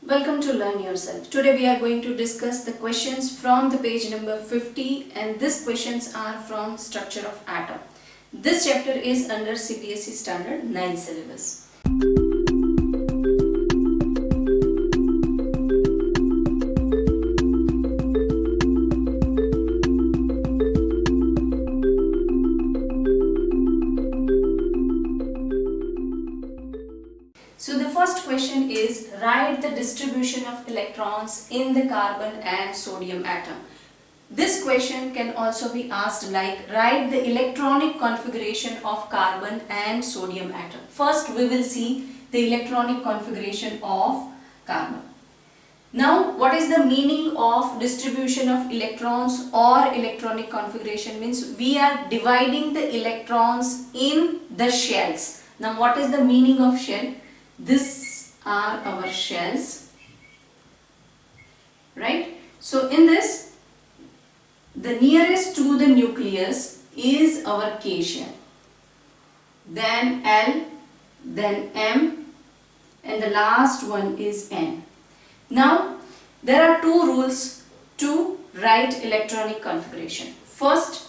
Welcome to Learn Yourself. Today we are going to discuss the questions from the page number 50, and these questions are from Structure of Atom. This chapter is under CBSE Standard 9 syllabus. So the first question is, write the distribution of electrons in the carbon and sodium atom. This question can also be asked like, write the electronic configuration of carbon and sodium atom. First we will see the electronic configuration of carbon. Now what is the meaning of distribution of electrons or electronic configuration? Means we are dividing the electrons in the shells. Now what is the meaning of shell? These are our shells, right? So in this, the nearest to the nucleus is our K shell, then L, then M, and the last one is N. Now there are two rules to write electronic configuration. First,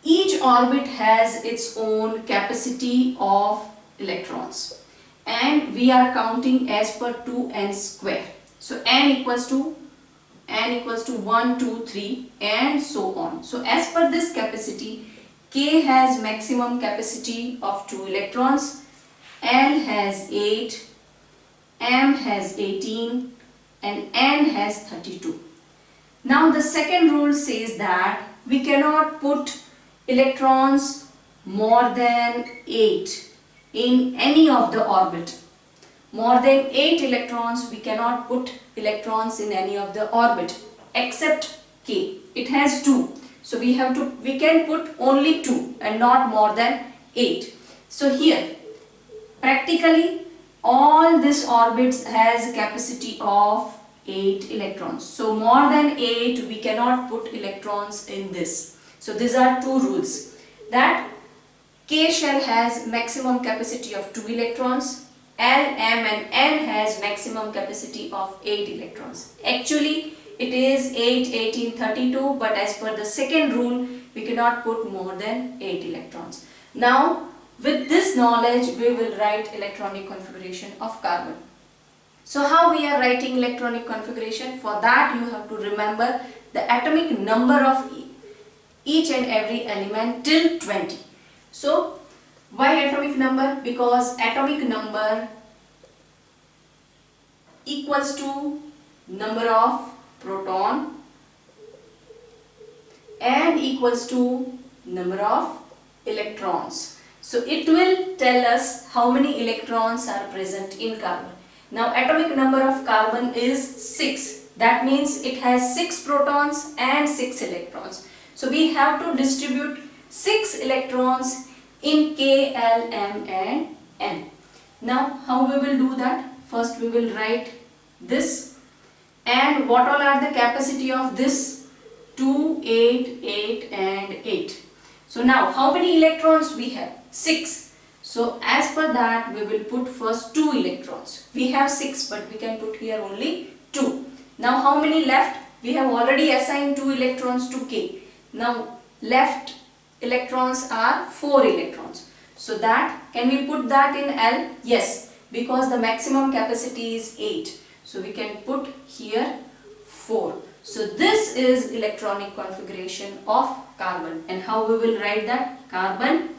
each orbit has its own capacity of electrons, and we are counting as per 2n square. So n equals to 1, 2, 3 and so on. So as per this capacity, K has maximum capacity of 2 electrons, L has 8, M has 18 and N has 32. Now the second rule says that we cannot put electrons more than 8 in any of the orbit. More than 8 electrons we cannot put electrons in any of the orbit except K. It has 2. So we can put only 2 and not more than 8. So here practically all this orbits has a capacity of 8 electrons. So more than 8 we cannot put electrons in this. So these are two rules, that K shell has maximum capacity of 2 electrons, L, M and N has maximum capacity of 8 electrons. Actually it is 8, 18, 32, but as per the second rule we cannot put more than 8 electrons. Now with this knowledge we will write electronic configuration of carbon. So how we are writing electronic configuration? For that you have to remember the atomic number of each and every element till 20. So why atomic number? Because atomic number equals to number of proton and equals to number of electrons. So it will tell us how many electrons are present in carbon. Now atomic number of carbon is 6. That means it has 6 protons and 6 electrons. So we have to distribute 6 electrons in K, L, M and N. Now how we will do that? First we will write this, and what all are the capacity of this? 2, 8, 8 and 8. So now how many electrons we have? 6. So as per that we will put first 2 electrons. We have 6 but we can put here only 2. Now how many left? We have already assigned 2 electrons to K. Now left electrons are 4 electrons. So that, can we put that in L? Yes, because the maximum capacity is 8. So we can put here 4. So this is electronic configuration of carbon. And how we will write that? Carbon,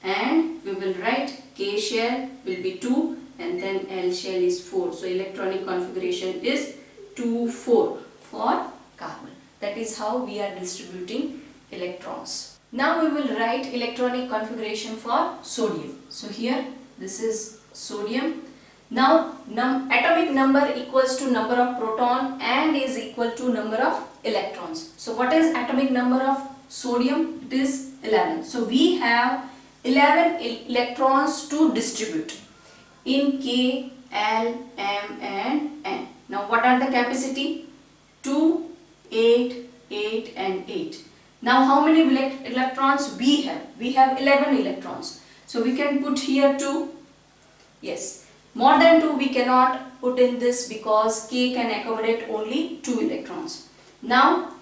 and we will write K shell will be 2 and then L shell is 4. So electronic configuration is 2, 4 for carbon. That is how we are distributing electrons. Now we will write electronic configuration for sodium. So here this is sodium. Now atomic number equals to number of proton and is equal to number of electrons. So what is atomic number of sodium? It is 11. So we have 11 electrons to distribute in K, L, M and N. Now what are the capacity? 2, 8, 8 and 8. Now how many electrons we have? We have 11 electrons. So we can put here 2. Yes. More than 2 we cannot put in this because K can accommodate only 2 electrons. Now,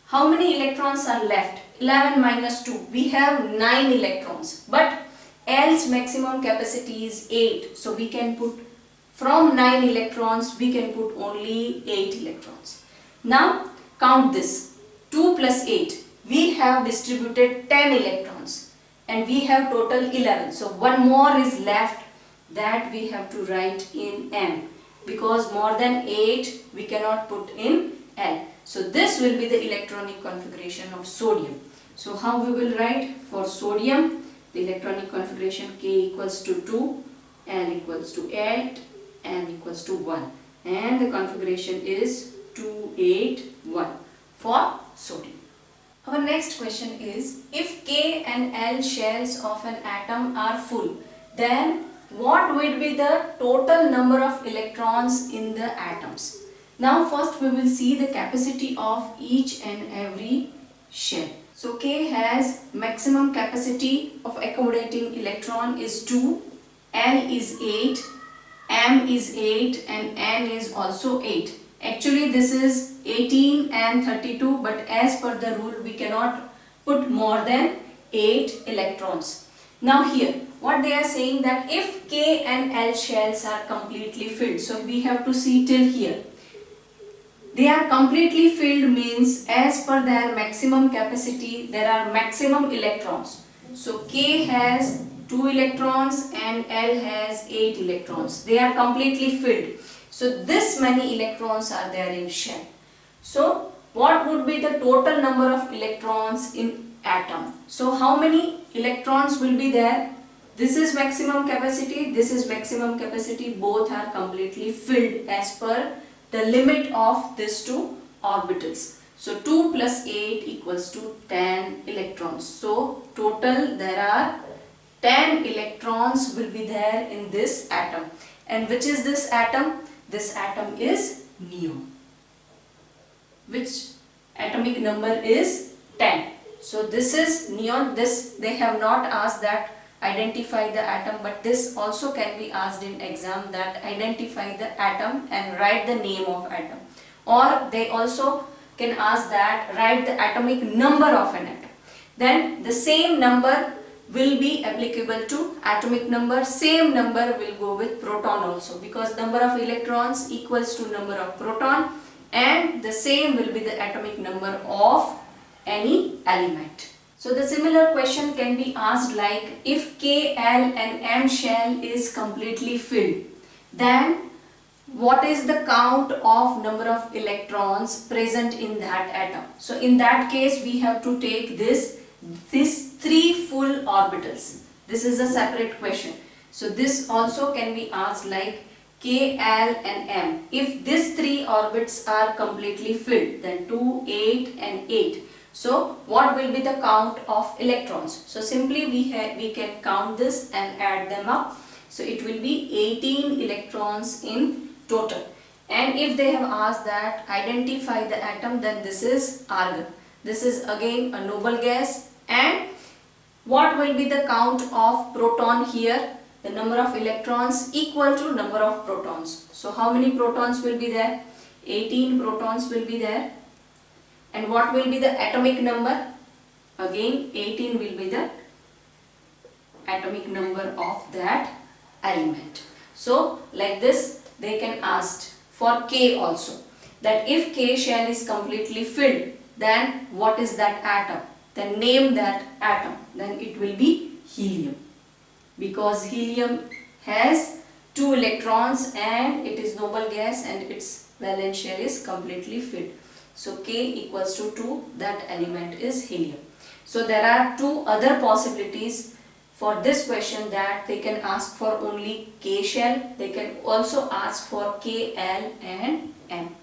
how many electrons are left? 11 minus 2. We have 9 electrons. But L's maximum capacity is 8. So we can put from 9 electrons, we can put only 8 electrons. Now, count this. 2 plus 8. We have distributed 10 electrons. And we have total 11. So one more is left that we have to write in M. Because more than 8 we cannot put in L. So this will be the electronic configuration of sodium. So how we will write for sodium? The electronic configuration K equals to 2, L equals to 8, N equals to 1. And the configuration is 281 for sodium. Our next question is, if K and L shells of an atom are full, then what will be the total number of electrons in the atoms? Now first we will see the capacity of each and every shell. So K has maximum capacity of accommodating electron is 2, L is 8, M is 8 and N is also 8. Actually this is 18 and 32, but as per the rule we cannot put more than 8 electrons. Now here what they are saying that if K and L shells are completely filled, so we have to see till here. They are completely filled means as per their maximum capacity there are maximum electrons. So K has 2 electrons and L has 8 electrons. They are completely filled. So this many electrons are there in shell. So what would be the total number of electrons in atom? So how many electrons will be there? This is maximum capacity, this is maximum capacity, both are completely filled as per the limit of these two orbitals. So 2 plus 8 equals to 10 electrons. So total there are 10 electrons will be there in this atom. And which is this atom? This atom is neon, which atomic number is 10. So this is neon. This they have not asked that identify the atom, but this also can be asked in exam, that identify the atom and write the name of atom. Or they also can ask that write the atomic number of an atom. Then the same number will be applicable to atomic number. Same number will go with proton also, because number of electrons equals to number of proton, and the same will be the atomic number of any element. So the similar question can be asked like, if K, L and M shell is completely filled, then what is the count of number of electrons present in that atom? So in that case we have to take these 3 full orbitals. This is a separate question. So this also can be asked like K, L and M. If these 3 orbits are completely filled, then 2, 8 and 8. So what will be the count of electrons? So simply we can count this and add them up. So it will be 18 electrons in total. And if they have asked that identify the atom, then this is argon. This is again a noble gas. And what will be the count of proton here? The number of electrons equal to number of protons. So how many protons will be there? 18 protons will be there. And what will be the atomic number? Again 18 will be the atomic number of that element. So like this they can ask for K also, that if K shell is completely filled, then what is that atom? Then name that atom. Then it will be helium, because helium has 2 electrons and it is noble gas and its valence shell is completely filled. So K equals to 2, that element is helium. So there are 2 other possibilities for this question, that they can ask for only K shell, they can also ask for K, L and M.